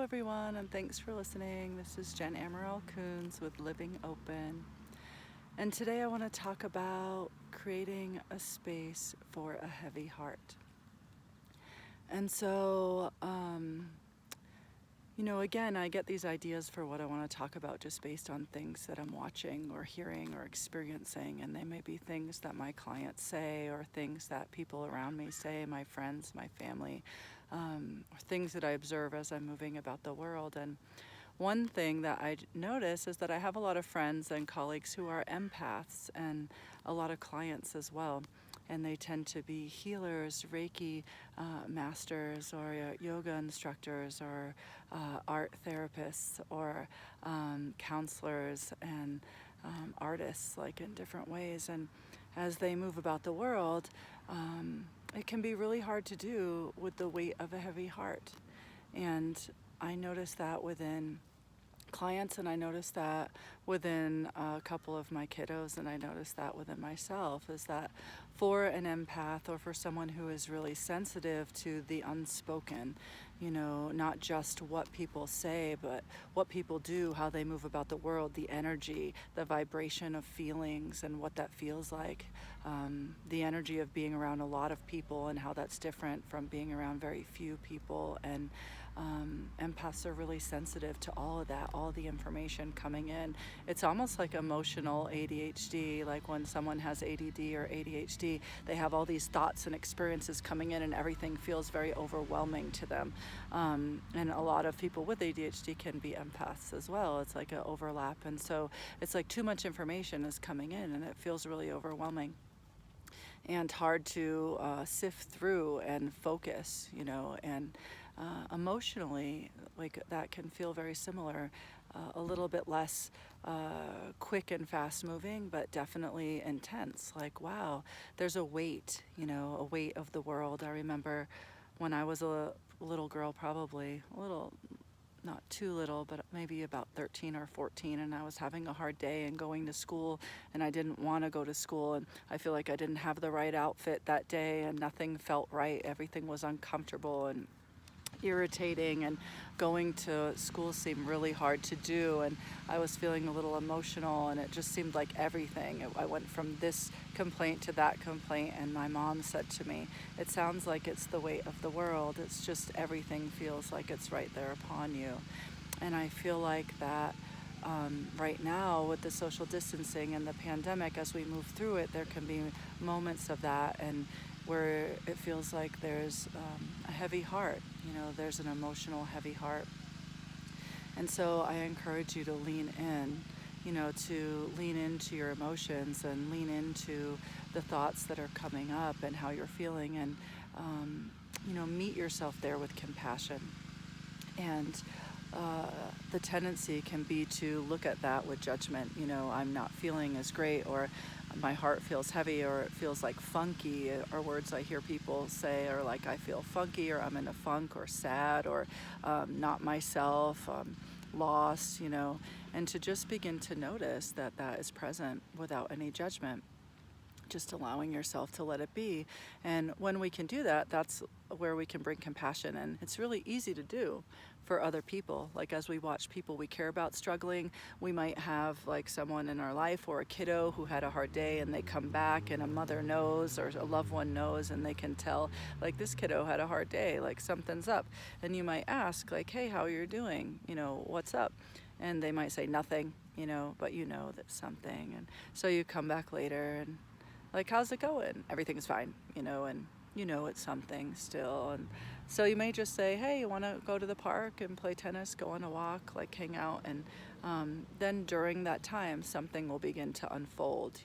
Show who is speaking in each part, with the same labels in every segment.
Speaker 1: Hello everyone, and thanks for listening. This is Jen Amaral Coons with Living Open. And today I want to talk about creating a space for a heavy heart. And so, again, I get these ideas for what I want to talk about just based on things that I'm watching or hearing or experiencing. And they may be things that my clients say or things that people around me say, my friends, my family, or things that I observe as I'm moving about the world. And one thing that I notice is that I have a lot of friends and colleagues who are empaths and a lot of clients as well. And they tend to be healers, Reiki masters, or yoga instructors, or art therapists, or counselors and artists, like in different ways. And as they move about the world, it can be really hard to do with the weight of a heavy heart. And I notice that within clients, and I noticed that within a couple of my kiddos, and I noticed that within myself, is that for an empath or for someone who is really sensitive to the unspoken, not just what people say, but what people do, how they move about the world, the energy, the vibration of feelings and what that feels like, the energy of being around a lot of people and how that's different from being around very few people. And empaths are really sensitive to all of that, all the information coming in. It's almost like emotional ADHD, like when someone has ADD or ADHD, they have all these thoughts and experiences coming in and everything feels very overwhelming to them. And a lot of people with ADHD can be empaths as well. It's like an overlap. And so it's like too much information is coming in and it feels really overwhelming and hard to sift through and focus, and emotionally, like that can feel very similar, a little bit less quick and fast moving, but definitely intense. Like, wow, there's a weight, a weight of the world. I remember when I was a little girl, probably a little, not too little, but maybe about 13 or 14, and I was having a hard day and going to school, and I didn't want to go to school, and I feel like I didn't have the right outfit that day, and nothing felt right. Everything was uncomfortable and irritating, and going to school seemed really hard to do, and I was feeling a little emotional, and it just seemed like everything. I went from this complaint to that complaint, and my mom said to me, "It sounds like it's the weight of the world. It's just everything feels like it's right there upon you." And I feel like that right now with the social distancing and the pandemic, as we move through it, there can be moments of that, and where it feels like there's a heavy heart, there's an emotional heavy heart. And so I encourage you to lean in, to lean into your emotions and lean into the thoughts that are coming up and how you're feeling, and, meet yourself there with compassion. And the tendency can be to look at that with judgment. I'm not feeling as great, or my heart feels heavy, or it feels like funky, or words I hear people say are like, I feel funky, or I'm in a funk, or sad, or not myself, lost, and to just begin to notice that that is present without any judgment, just allowing yourself to let it be. And when we can do that, that's where we can bring compassion. And it's really easy to do for other people. Like, as we watch people we care about struggling, we might have like someone in our life or a kiddo who had a hard day, and they come back, and a mother knows or a loved one knows, and they can tell, like, this kiddo had a hard day, like something's up. And you might ask, like, hey, how are you doing? What's up? And they might say nothing, but that something. And so you come back later and, like, how's it going? Everything's fine, and it's something still. And so you may just say, hey, you want to go to the park and play tennis, go on a walk, like hang out. And then during that time, something will begin to unfold,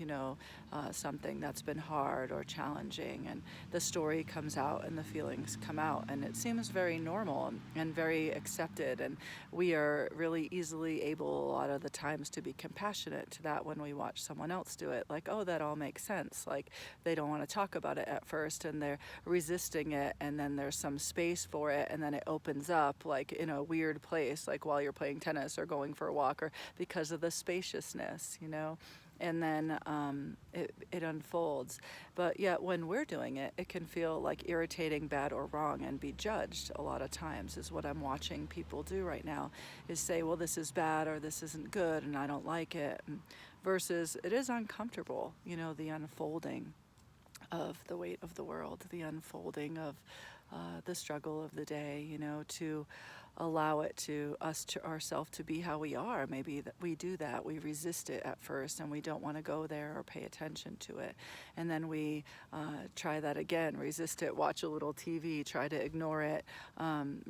Speaker 1: something that's been hard or challenging. And the story comes out and the feelings come out. And it seems very normal and very accepted. And we are really easily able a lot of the times to be compassionate to that when we watch someone else do it. Like, oh, that all makes sense. Like, they don't want to talk about it at first, and they're resisting it, and then there's some space for it, and then it opens up, like in a weird place, like while you're playing tennis or going for a walk, or because of the spaciousness, and then it unfolds. But yet when we're doing it, it can feel like irritating, bad, or wrong, and be judged a lot of times, is what I'm watching people do right now, is say, well, this is bad or this isn't good and I don't like it, versus it is uncomfortable, the unfolding of the weight of the world, the unfolding of the struggle of the day, to allow it to us, to ourselves, to be how we are. Maybe that we do that. We resist it at first and we don't want to go there or pay attention to it. And then we try that again, resist it, watch a little TV, try to ignore it,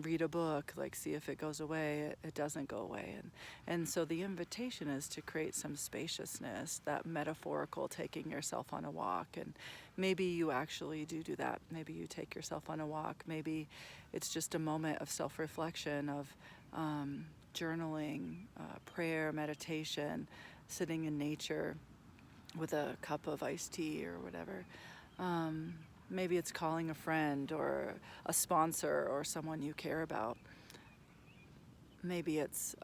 Speaker 1: read a book, like see if it goes away. It doesn't go away. And so the invitation is to create some spaciousness, that metaphorical taking yourself on a walk. And maybe you actually do that. Maybe you take yourself on a walk. Maybe it's just a moment of self-reflection, of journaling, prayer, meditation, sitting in nature with a cup of iced tea or whatever. Maybe it's calling a friend or a sponsor or someone you care about. Maybe it's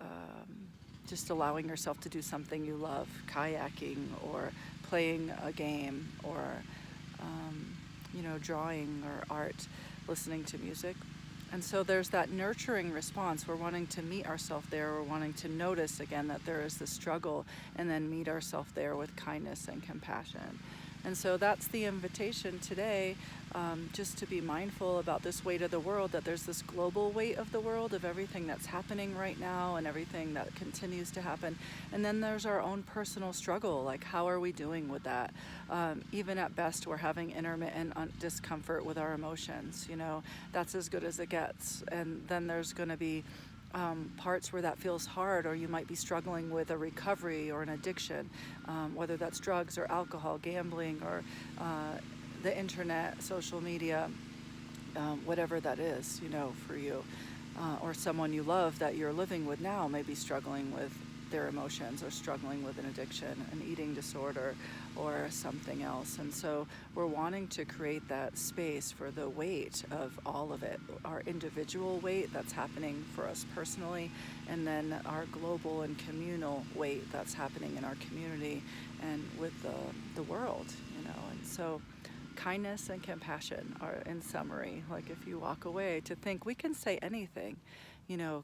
Speaker 1: just allowing yourself to do something you love, kayaking or playing a game or drawing or art, listening to music. And so there's that nurturing response. We're wanting to meet ourselves there. We're wanting to notice again that there is the struggle, and then meet ourselves there with kindness and compassion. And so that's the invitation today, just to be mindful about this weight of the world, that there's this global weight of the world, of everything that's happening right now and everything that continues to happen. And then there's our own personal struggle, like how are we doing with that? Even at best, we're having intermittent discomfort with our emotions, that's as good as it gets. And then there's going to be parts where that feels hard, or you might be struggling with a recovery or an addiction, whether that's drugs or alcohol, gambling, or the internet, social media, whatever that is, for you. Or someone you love that you're living with now may be struggling with their emotions, or struggling with an addiction, an eating disorder, or something else. And so we're wanting to create that space for the weight of all of it, our individual weight that's happening for us personally, and then our global and communal weight that's happening in our community and with the world, And so kindness and compassion are, in summary, like if you walk away, to think we can say anything,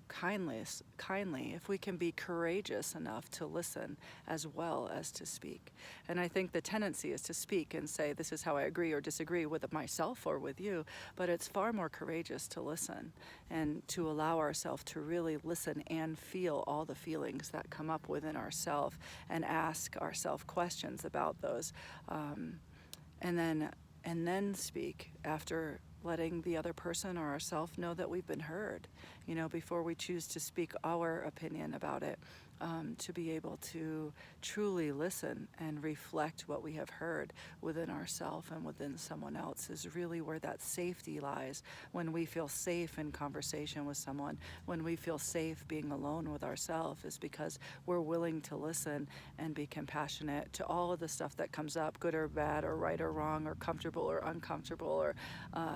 Speaker 1: kindly, if we can be courageous enough to listen as well as to speak. And I think the tendency is to speak and say, this is how I agree or disagree with myself or with you, but it's far more courageous to listen and to allow ourselves to really listen and feel all the feelings that come up within ourselves, and ask ourselves questions about those, and then speak after letting the other person or ourselves know that we've been heard, before we choose to speak our opinion about it, to be able to truly listen and reflect what we have heard within ourselves and within someone else, is really where that safety lies. When we feel safe in conversation with someone, when we feel safe being alone with ourselves, is because we're willing to listen and be compassionate to all of the stuff that comes up, good or bad, or right or wrong, or comfortable or uncomfortable, or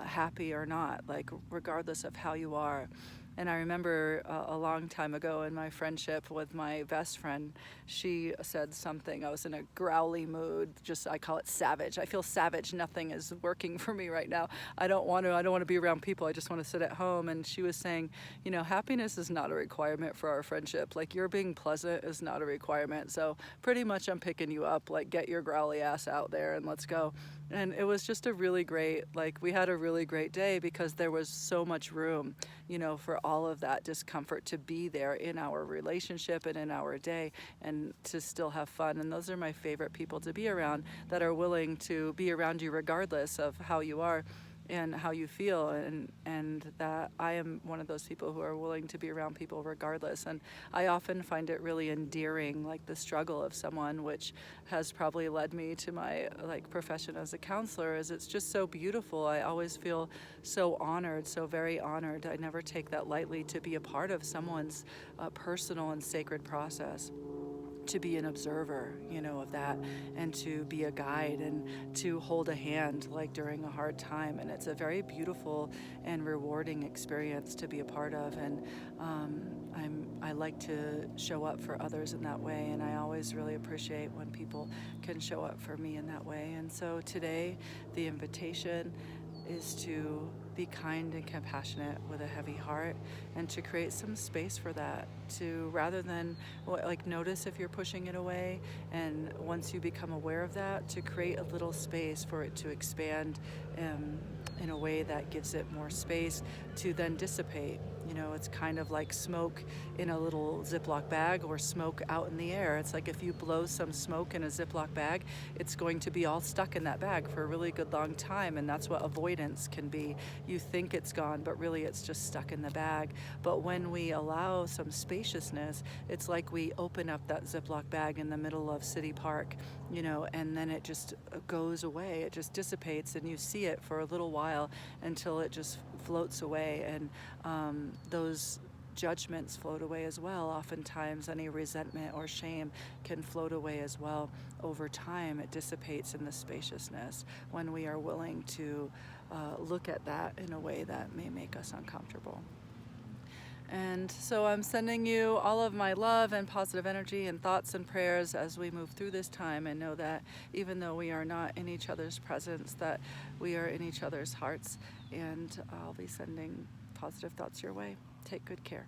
Speaker 1: happy or not, like regardless of how you are. And I remember a long time ago in my friendship with my best friend, she said something. I was in a growly mood, I call it savage. I feel savage. Nothing is working for me right now. I don't want to be around people. I just want to sit at home. And she was saying, happiness is not a requirement for our friendship. Like, you're being pleasant is not a requirement. So pretty much I'm picking you up, like, get your growly ass out there and let's go. And it was just we had a really great day, because there was so much room, for all of that discomfort to be there in our relationship and in our day, and to still have fun. And those are my favorite people to be around, that are willing to be around you regardless of how you are and how you feel, and that I am one of those people who are willing to be around people regardless. And I often find it really endearing, like the struggle of someone, which has probably led me to my profession as a counselor, is it's just so beautiful. I always feel so honored, so very honored. I never take that lightly, to be a part of someone's personal and sacred process. to be an observer, of that, and to be a guide and to hold a hand like during a hard time. And it's a very beautiful and rewarding experience to be a part of. And I like to show up for others in that way, and I always really appreciate when people can show up for me in that way. And so today, the invitation is to be kind and compassionate with a heavy heart, and to create some space for that, to rather than like notice if you're pushing it away, and once you become aware of that, to create a little space for it to expand in a way that gives it more space to then dissipate. It's kind of like smoke in a little Ziploc bag or smoke out in the air. It's like if you blow some smoke in a Ziploc bag, it's going to be all stuck in that bag for a really good long time, and that's what avoidance can be. You think it's gone, but really it's just stuck in the bag. But when we allow some spaciousness, it's like we open up that Ziploc bag in the middle of City Park, and then it just goes away. It just dissipates, and you see it for a little while until it just floats away. And those judgments float away as well. Oftentimes, any resentment or shame can float away as well. Over time, it dissipates in the spaciousness when we are willing to look at that in a way that may make us uncomfortable. And so I'm sending you all of my love and positive energy and thoughts and prayers as we move through this time, and know that even though we are not in each other's presence, that we are in each other's hearts. And I'll be sending positive thoughts your way. Take good care.